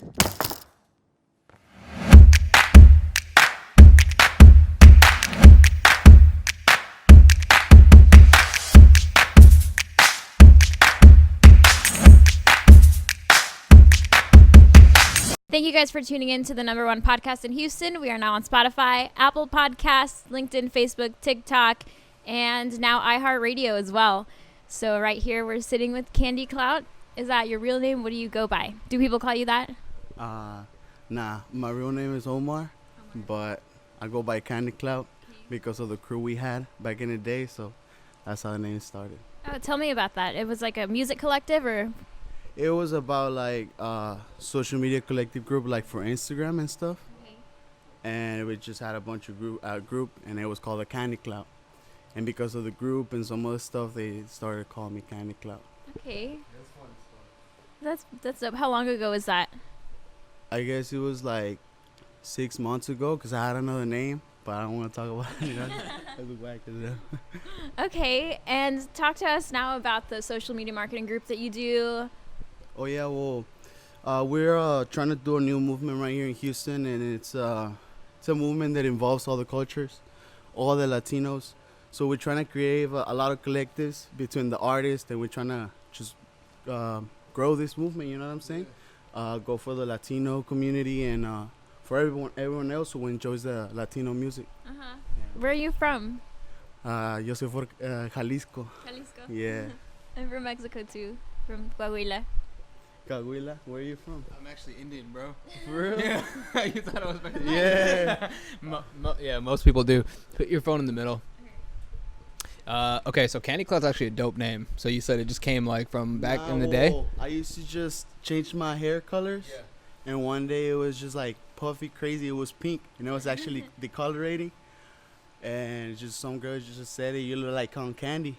Thank you guys for tuning in to the #1 podcast in Houston. We are now on Spotify, Apple Podcasts, LinkedIn, Facebook, TikTok, and now iHeartRadio as well. So right here we're sitting with Candy Clout. Is that your real name? What do you go by? Do people call you that? Nah, my real name is Omar, but I go by Candy Clout because of the crew we had back in the day, so that's how the name started. Oh, tell me about that. It was like a music collective or? It was about like social media collective group like for Instagram and stuff. Okay. And we just had a bunch of group and it was called the Candy Clout. And because of the group and some other stuff, they started calling me Candy Clout. Okay. That's dope. How long ago was that? I guess it was like 6 months ago because I had another name, but I don't want to talk about it. That's whack as hell. Okay, and talk to us now about the social media marketing group that you do. Oh yeah, well, we're trying to do a new movement right here in Houston, and it's a movement that involves all the cultures, all the Latinos. So we're trying to create a lot of collectives between the artists, and we're trying to just grow this movement. You know what I'm saying? Go for the Latino community and for everyone else who enjoys the Latino music. Uh-huh. Where are you from? Yo soy for Jalisco. Jalisco. Yeah. I'm from Mexico too, from Coahuila. Cahuila, where are you from? I'm actually Indian, bro. For real? Yeah. You thought I was Mexican? Yeah. Yeah, most people do. Put your phone in the middle. Okay, so Candy Cloud's actually a dope name. So you said it just came like from back in the day? I used to just change my hair colors. Yeah. And one day it was just like puffy crazy. It was pink. And it was actually decolorating. And just some girl just said it, you look like cotton candy.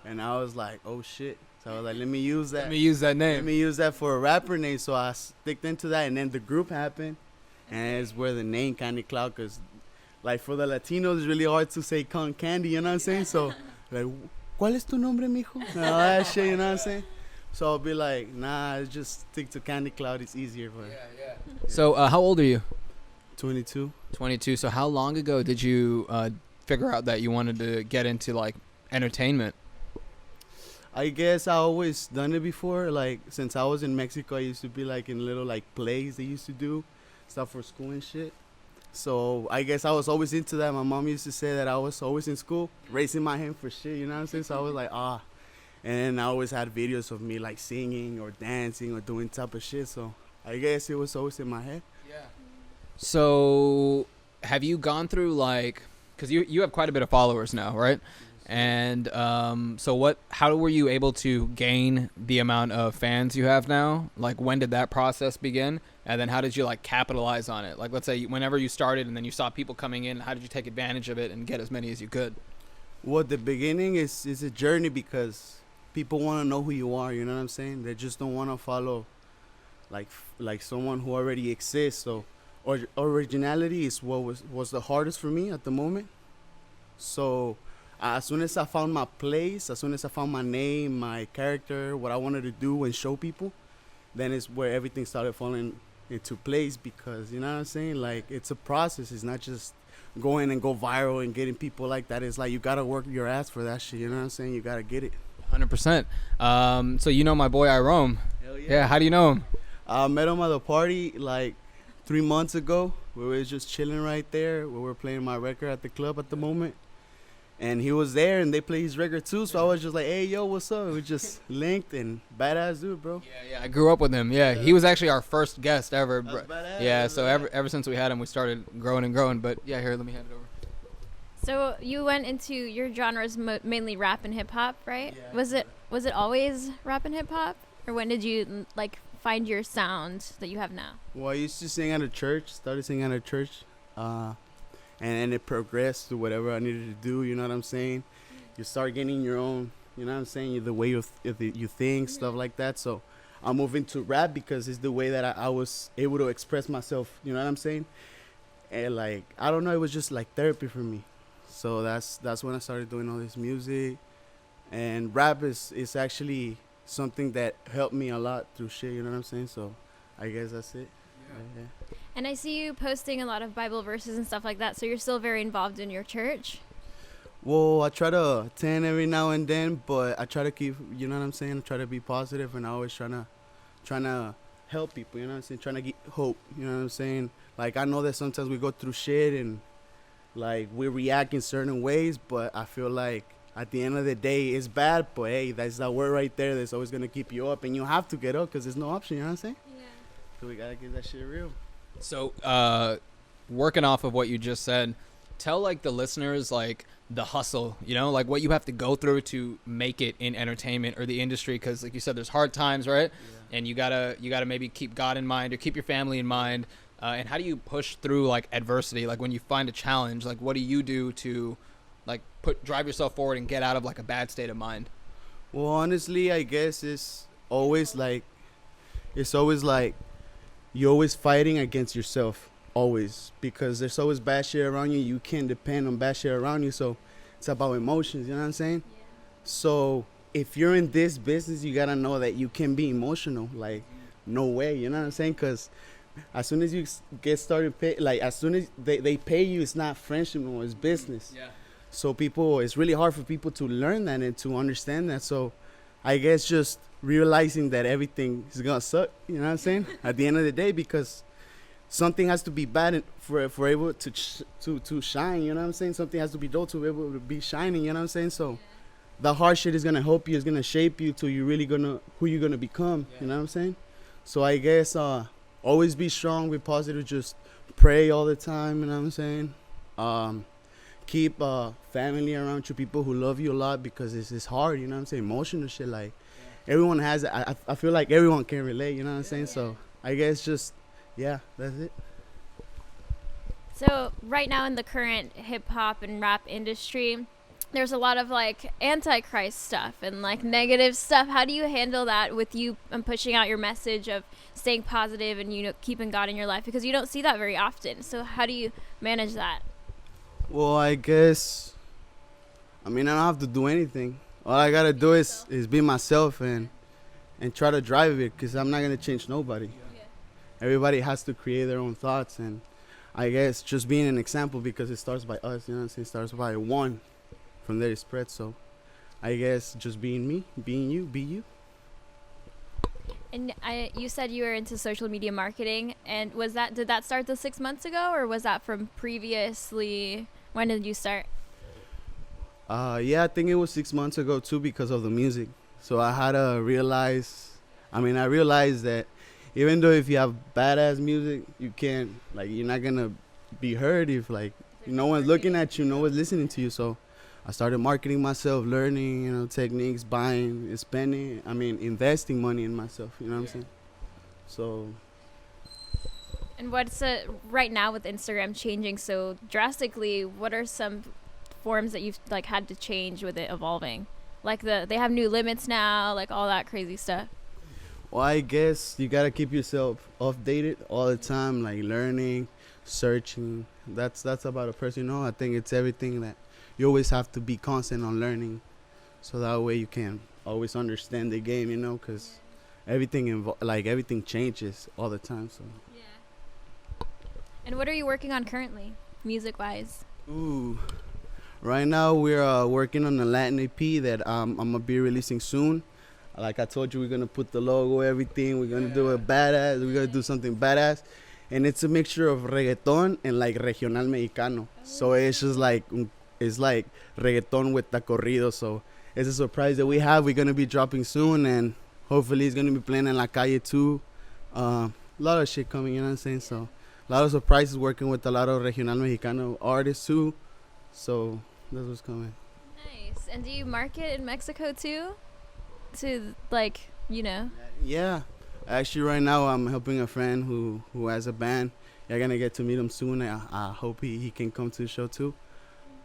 And I was like, oh shit. So I was like, let me use that. Let me use that name. Let me use that for a rapper name. So I sticked into that. And then the group happened. And it's where the name Candy Cloud, because like for the Latinos, it's really hard to say cotton candy, you know what I'm saying? So like, ¿cuál es tu nombre, mijo? And all that shit, you know what I'm saying? So I'll be like, nah, just stick to Candy Cloud. It's easier. But Yeah. So how old are you? 22. 22. So how long ago did you figure out that you wanted to get into like entertainment? I guess I always done it before. Like since I was in Mexico, I used to be like in little like plays they used to do, stuff for school and shit. So I guess I was always into that. My mom used to say that I was always in school, raising my hand for shit, you know what I'm saying? So I was like, And I always had videos of me like singing or dancing or doing type of shit. So I guess it was always in my head. Yeah. So have you gone through like, because you have quite a bit of followers now, right? And so how were you able to gain the amount of fans you have now? Like when did that process begin? And then how did you like capitalize on it? Like let's say whenever you started and then you saw people coming in, how did you take advantage of it and get as many as you could? Well, the beginning is a journey because people want to know who you are, you know what I'm saying? They just don't want to follow like someone who already exists. So originality is what was the hardest for me at the moment. So as soon as I found my place, as soon as I found my name, my character, what I wanted to do and show people, then it's where everything started falling into place because, you know what I'm saying? Like, it's a process. It's not just going and go viral and getting people like that. It's like you got to work your ass for that shit, you know what I'm saying? You got to get it. 100%. So you know my boy Irome. Hell yeah. Yeah, how do you know him? I met him at a party like 3 months ago. We were just chilling right there. We were playing my record at the club at the moment. And he was there, and they played his record too. So I was just like, "Hey, yo, what's up?" We just linked, and badass dude, bro. Yeah. I grew up with him. Yeah, he was actually our first guest ever. That's badass. Yeah, so ever since we had him, we started growing and growing. But yeah, here, let me hand it over. So you went into your genres mainly rap and hip hop, right? Yeah. Was it always rap and hip hop, or when did you like find your sound that you have now? Well, I used to sing at a church. Started singing at a church, and it progressed to whatever I needed to do. You know what I'm saying? You start getting your own. You know what I'm saying? The way you think, stuff like that. So I moved into rap because it's the way that I was able to express myself. You know what I'm saying? And like, I don't know, it was just like therapy for me. So that's when I started doing all this music. And rap is actually something that helped me a lot through shit, you know what I'm saying? So I guess that's it. Yeah. And I see you posting a lot of Bible verses and stuff like that. So you're still very involved in your church. Well, I try to attend every now and then, but I try to keep, you know what I'm saying? I try to be positive, and I always trying to help people, you know what I'm saying? Trying to get hope, you know what I'm saying? Like, I know that sometimes we go through shit and, like, we react in certain ways, but I feel like at the end of the day, it's bad, but hey, that's that word right there that's always going to keep you up, and you have to get up because there's no option, you know what I'm saying? Yeah. So we got to get that shit real. So, working off of what you just said, tell like the listeners like the hustle, you know, like what you have to go through to make it in entertainment or the industry, because like you said, there's hard times, right? Yeah. And you gotta maybe keep God in mind or keep your family in mind. And how do you push through like adversity? Like when you find a challenge, like what do you do to like drive yourself forward and get out of like a bad state of mind? Well, honestly, I guess it's always like you're always fighting against yourself, always, because there's always bad shit around you. You can't depend on bad shit around you, so it's about emotions, you know what I'm saying? Yeah. So if you're in this business, you gotta know that you can be emotional, like no way, you know what I'm saying? Because as soon as you get started as soon as they pay you, it's not friendship anymore, it's business. Yeah. So it's really hard for people to learn that and to understand that. So I guess just realizing that everything is gonna suck, you know what I'm saying? At the end of the day, because something has to be bad for able to shine, you know what I'm saying? Something has to be dull to be able to be shining, you know what I'm saying? So the hard shit is gonna help you, it's gonna shape you to you really who you're gonna become, you know what I'm saying? So I guess always be strong, be positive, just pray all the time, you know what I'm saying? Keep family around you, people who love you a lot, because it's hard, you know what I'm saying? Emotional shit, like everyone has it. I feel like everyone can relate, you know what I'm saying? So I guess just, yeah, that's it. So right now in the current hip hop and rap industry, there's a lot of like antichrist stuff and like negative stuff. How do you handle that with you and pushing out your message of staying positive and, you know, keeping God in your life? Because you don't see that very often. So how do you manage that? Well, I guess, I mean, I don't have to do anything. All I gotta do is be myself and try to drive it, because I'm not gonna change nobody. Yeah. Everybody has to create their own thoughts, and I guess just being an example, because it starts by us, you know what I'm saying? It starts by one. From there it spreads. So I guess just being me, being you, be you. And you said you were into social media marketing, and did that start 6 months ago, or was that from previously? When did you start? Yeah, I think it was 6 months ago too, because of the music. So I had to realized that even though if you have badass music, you're not gonna be heard if like no one's looking at you, no one's listening to you. So I started marketing myself, learning, you know, techniques, buying, investing money in myself, you know what I'm saying? So. And what's right now with Instagram changing so drastically, what are some forms that you've like had to change with it evolving? Like they have new limits now, like all that crazy stuff. Well, I guess you gotta keep yourself updated all the time, like learning, searching. That's about a person, you know? I think it's everything that you always have to be constant on learning, so that way you can always understand the game, you know, because everything changes all the time. So. Yeah. And what are you working on currently, music-wise? Ooh, right now we're working on a Latin EP that I'm gonna be releasing soon. Like I told you, we're gonna put the logo, everything. We're gonna do it badass. We're gonna do something badass, and it's a mixture of reggaeton and like regional mexicano. So it's just like it's like reggaeton with the corrido. So it's a surprise that we have. We're gonna be dropping soon, and hopefully it's gonna be playing in La Calle too. A lot of shit coming, you know what I'm saying? So a lot of surprises, working with a lot of regional mexicano artists too. So that's what's coming. Nice. And do you market in Mexico too? To like, you know? Yeah. Actually, right now I'm helping a friend who has a band. You're gonna get to meet him soon. I hope he can come to the show too.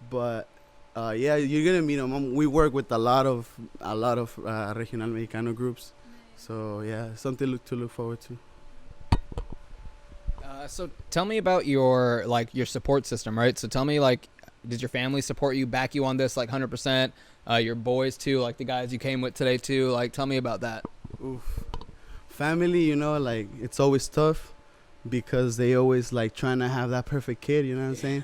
But yeah, you're gonna meet him. We work with a lot of regional mexicano groups. Nice. So yeah, something to look forward to. So tell me about your support system, right? So tell me, like, did your family support you, back you on this like 100%? Your boys too, like the guys you came with today too. Like, tell me about that. Oof. family, you know, like it's always tough because they always like trying to have that perfect kid, you know what I'm saying?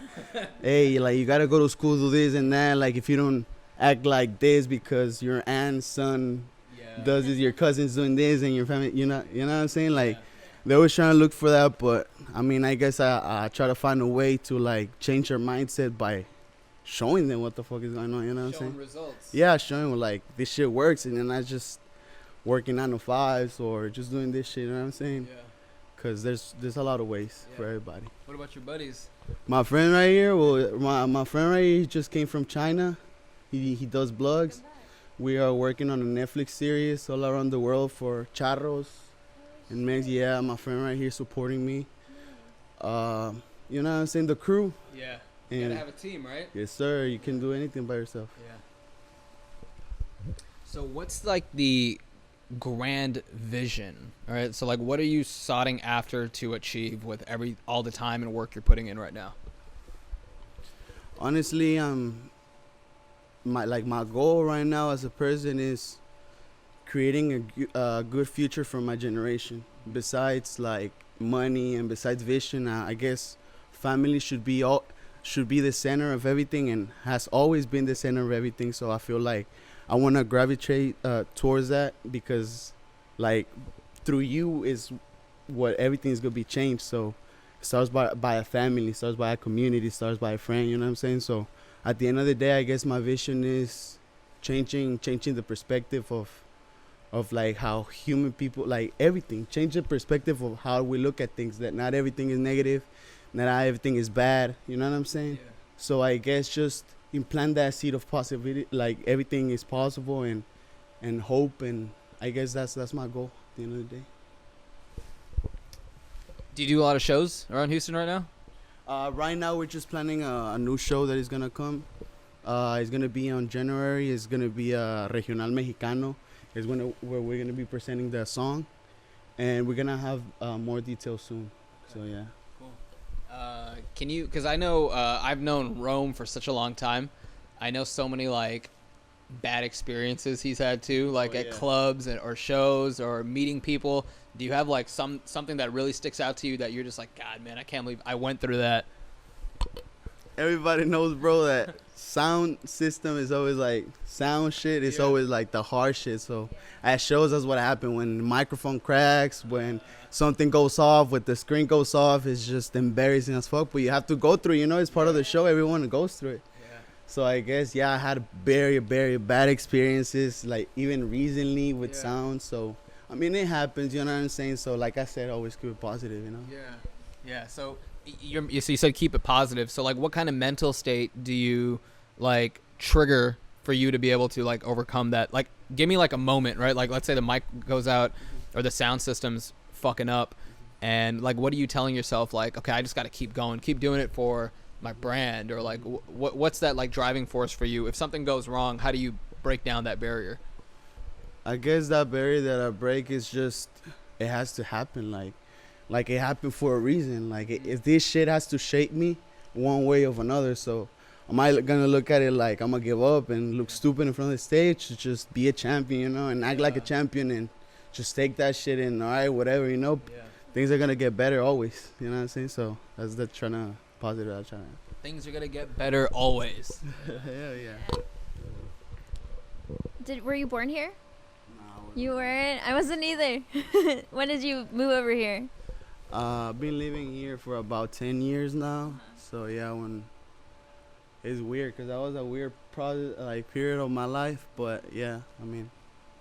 Hey, like you gotta go to school, do this and that. Like if you don't act like this because your aunt's son does this, your cousin's doing this, and your family, you know what I'm saying? Like they're always trying to look for that, but I mean, I guess I try to find a way to like change their mindset by showing them what the fuck is going on, you know what I'm saying? Results. Yeah, showing them like this shit works, and then not just working 9 to 5s or just doing this shit, you know what I'm saying? Yeah. Cause there's a lot of ways for everybody. What about your buddies? My friend right here, well, my friend right here, he just came from China. He does blogs. We are working on a Netflix series all around the world for charros and Mex. Yeah, my friend right here supporting me. You know what I'm saying? The crew. Yeah. And You gotta have a team, right? yes, sir. You can do anything by yourself. Yeah. So what's like the grand vision? All right. So like, what are you soughting after to achieve with all the time and work you're putting in right now? Honestly, my goal right now as a person is creating a good future for my generation. Besides like money and besides vision, I guess family should be the center of everything and has always been the center of everything. So I feel like I want to gravitate towards that because like through you is what everything is gonna be changed. So it starts by a family, it starts by a community, it starts by a friend, you know what I'm saying? So at the end of the day, I guess my vision is changing the perspective of like how human people, like everything, change the perspective of how we look at things, that not everything is negative, not everything is bad, you know what I'm saying? Yeah. So I guess just implant that seed of possibility, like everything is possible, and hope, and I guess that's my goal at the end of the day. Do you do a lot of shows around Houston right now? Right now we're just planning a new show that is gonna come. It's gonna be on January. It's gonna be Regional Mexicano. It's where we're gonna be presenting the song, and we're gonna have more details soon. So yeah. Can you? Because I know I've known Rome for such a long time. I know so many like bad experiences he's had too, like at clubs or shows or meeting people. Do you have like something that really sticks out to you that you're just like, God, man, I can't believe I went through that? Everybody knows, bro, that sound system is always like sound shit. It's always like the hard shit. So at shows, that's what happened when the microphone cracks, when something goes off, when the screen goes off. It's just embarrassing as fuck. But you have to go through. You know, it's part of the show. Everyone goes through it. Yeah. So I guess I had very very bad experiences, like even recently with sound. So I mean, it happens. You know what I'm saying? So like I said, always keep it positive. You know. Yeah. So you said keep it positive. So like, what kind of mental state do you like trigger for you to be able to like overcome that? Like, give me like a moment, right? Like, let's say the mic goes out or the sound system's fucking up, and like, what are you telling yourself? Like, okay, I just got to keep going, keep doing it for my brand, or like, what's that like driving force for you? If something goes wrong, how do you break down that barrier? I guess that barrier that I break is just it has to happen. Like it happened for a reason. Like if this shit has to shape me one way or another. So am I gonna look at it like I'm gonna give up and look stupid in front of the stage? To just be a champion, you know, and act like a champion and just take that shit and all right, whatever, you know. Things are gonna get better always. You know what I'm saying? So that's the positive I'm trying to. Things are gonna get better always. yeah. Were you born here? You weren't? I wasn't either. When did you move over here? I've been living here for about 10 years now. So yeah, it's weird because that was a weird period of my life. But yeah, I mean,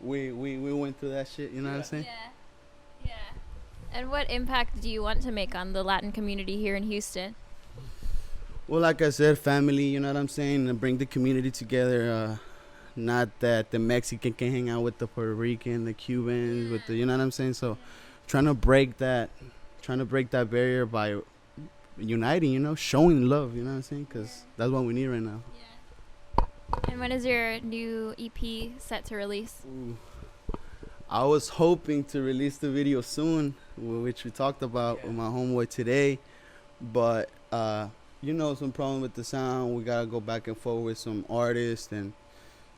we went through that shit. You know what I'm saying? Yeah. And what impact do you want to make on the Latin community here in Houston? Well, like I said, family. You know what I'm saying? And bring the community together. Not that the Mexican can hang out with the Puerto Rican, the Cubans, with the, you know what I'm saying? So trying to break that barrier by uniting, you know, showing love, you know what I'm saying? Because that's what we need right now. Yeah. And when is your new EP set to release? Ooh. I was hoping to release the video soon, which we talked about with my homeboy today. But, some problem with the sound. We got to go back and forth with some artists and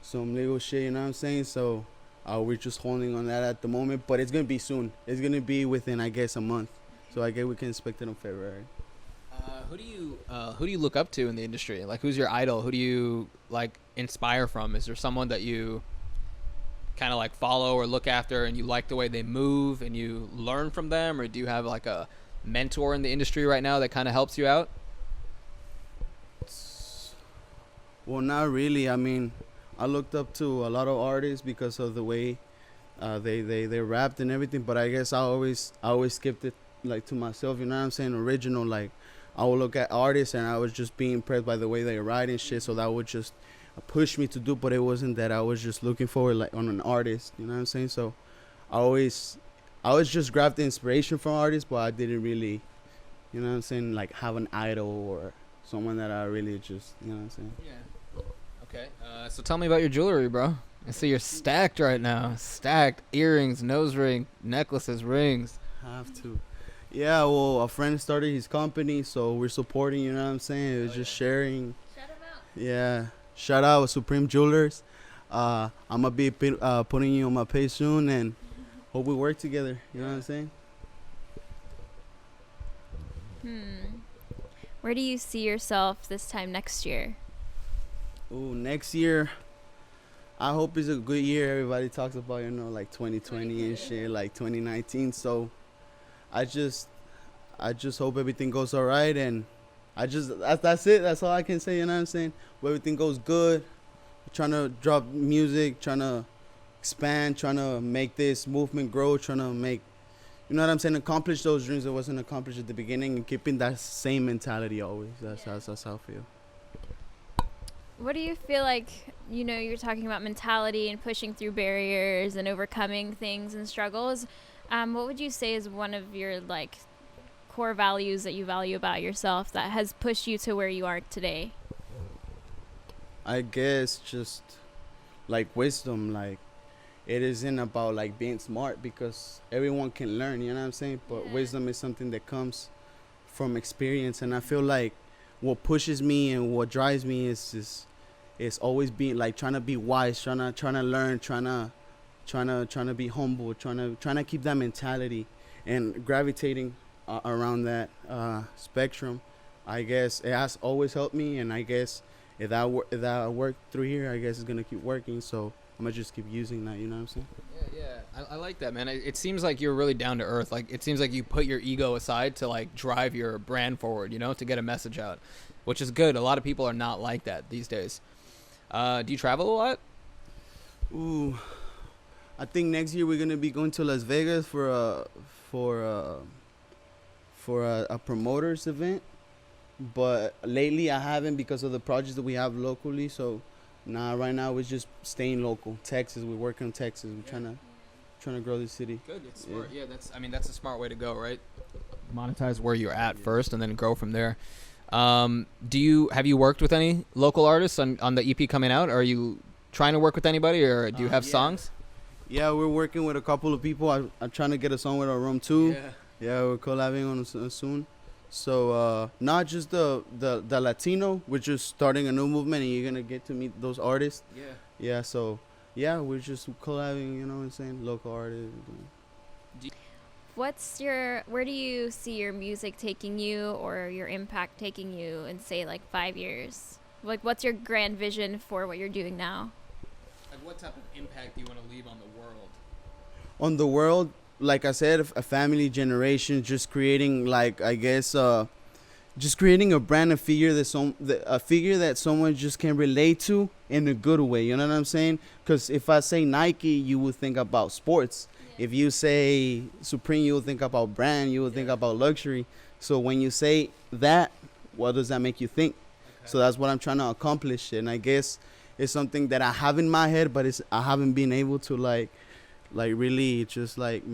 some legal shit, you know what I'm saying? So We're just holding on that at the moment, but it's gonna be soon. It's gonna be within, I guess, a month. So I guess we can expect it in February. Who do you look up to in the industry? Like, who's your idol? Who do you like inspire from? Is there someone that you kind of like follow or look after, and you like the way they move, and you learn from them, or do you have like a mentor in the industry right now that kind of helps you out? Well, not really. I mean, I looked up to a lot of artists because of the way they rapped and everything. But I guess I always kept it like to myself. You know what I'm saying? Original. Like, I would look at artists and I was just being impressed by the way they write and shit. So that would just push me to do. But it wasn't that I was just looking forward like on an artist. You know what I'm saying? So I always just grabbed the inspiration from artists, but I didn't really, you know what I'm saying, like have an idol or someone that I really just, you know what I'm saying? Yeah. Okay. So tell me about your jewelry, bro. I see you're stacked right now. Stacked earrings, nose ring, necklaces, rings. Have to. Yeah, well, a friend started his company, so we're supporting, you know what I'm saying? It was just sharing. Shout him out. Yeah. Shout out Supreme Jewelers. I'm going to be putting you on my page soon, and hope we work together. You know what I'm saying? Where do you see yourself this time next year? Ooh, next year, I hope it's a good year. Everybody talks about, you know, like 2020 and shit, like 2019. So I just hope everything goes all right, and that's it. That's all I can say. You know what I'm saying? Hope everything goes good. Trying to drop music, trying to expand, trying to make this movement grow, trying to make, you know what I'm saying, accomplish those dreams that wasn't accomplished at the beginning, and keeping that same mentality always. That's how I feel. What do you feel like, you know, you're talking about mentality and pushing through barriers and overcoming things and struggles. What would you say is one of your, like, core values that you value about yourself that has pushed you to where you are today? I guess just, like, wisdom. Like, it isn't about, like, being smart, because everyone can learn, you know what I'm saying? But wisdom is something that comes from experience, and I feel like what pushes me and what drives me is always being like trying to be wise, trying to learn, trying to be humble, trying to keep that mentality and gravitating around that spectrum. I guess it has always helped me, and I guess if I work through here, I guess it's gonna keep working. So I'm gonna just keep using that. You know what I'm saying? Yeah. I like that, man. It seems like you're really down to earth. Like, it seems like you put your ego aside to like drive your brand forward, you know, to get a message out, which is good. A lot of people are not like that these days. Do you travel a lot? Ooh, I think next year we're gonna be going to Las Vegas for a promoters event. But lately I haven't, because of the projects that we have locally. So right now we're just staying local. Texas, we're working on Texas. We're trying to grow the city. Good, it's smart. Yeah, that's a smart way to go, right? Monetize where you're at first, and then grow from there. Have you worked with any local artists on the EP coming out? Are you trying to work with anybody, or do you have songs? Yeah, we're working with a couple of people. I'm trying to get a song with our room too. Yeah, we're collabing on soon. So not just the Latino, we're just starting a new movement, and you're gonna get to meet those artists. Yeah. So yeah, we're just collabing. You know what I'm saying? Local artists. Where do you see your music taking you, or your impact taking you in, say, like 5 years? Like, what's your grand vision for what you're doing now? Like, what type of impact do you want to leave on the world? On the world, like I said, a family generation, just creating, like, I guess, just creating a brand, a figure that someone just can relate to in a good way. You know what I'm saying? Because if I say Nike, you would think about sports. If you say Supreme, you will think about brand, you will think about luxury. So when you say that, what does that make you think? Okay. So that's what I'm trying to accomplish. And I guess it's something that I have in my head, but I haven't been able to like really just like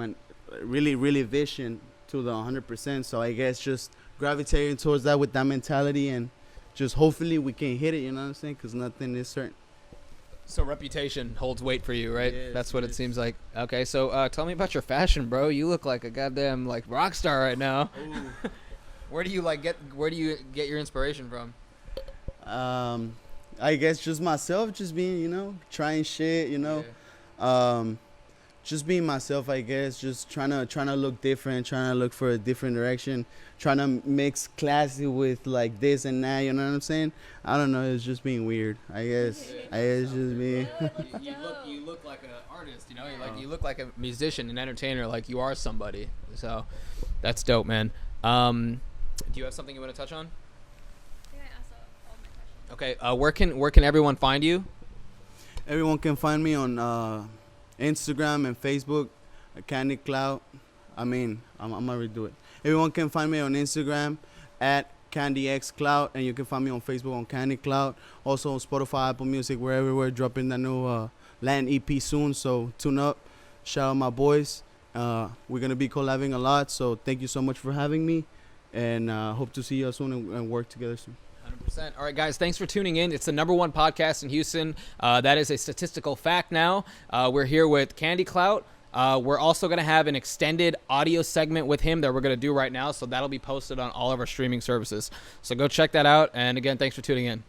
really vision to the 100%. So I guess just gravitating towards that with that mentality, and just hopefully we can hit it, you know what I'm saying? Because nothing is certain. So reputation holds weight for you, right? Yes, that's what it seems like. Okay, so tell me about your fashion, bro. You look like a goddamn like rock star right now. Where do you get your inspiration from? I guess just myself, just being, trying shit, Just being myself, I guess. Just trying to look different, trying to look for a different direction, trying to mix classy with like this and that. You know what I'm saying? I don't know. It's just being weird. I guess. It's just me. You look like an artist. You know, you look like a musician, an entertainer. Like you are somebody. So that's dope, man. Do you have something you want to touch on? I think I asked all my questions. Okay. Where can everyone find you? Everyone can find me on Instagram and Facebook, Candy Clout. I'm gonna redo it. Everyone can find me on Instagram at CandyXClout, and you can find me on Facebook on Candy Clout. Also on Spotify, Apple Music, we're everywhere. Dropping the new Latin EP soon, so tune up. Shout out my boys. We're gonna be collabing a lot, so thank you so much for having me, and hope to see you soon and work together soon. 100%. All right, guys, thanks for tuning in. It's the #1 podcast in Houston. That is a statistical fact now. We're here with Candy Clout. We're also going to have an extended audio segment with him that we're going to do right now, so that'll be posted on all of our streaming services. So go check that out. And again, thanks for tuning in.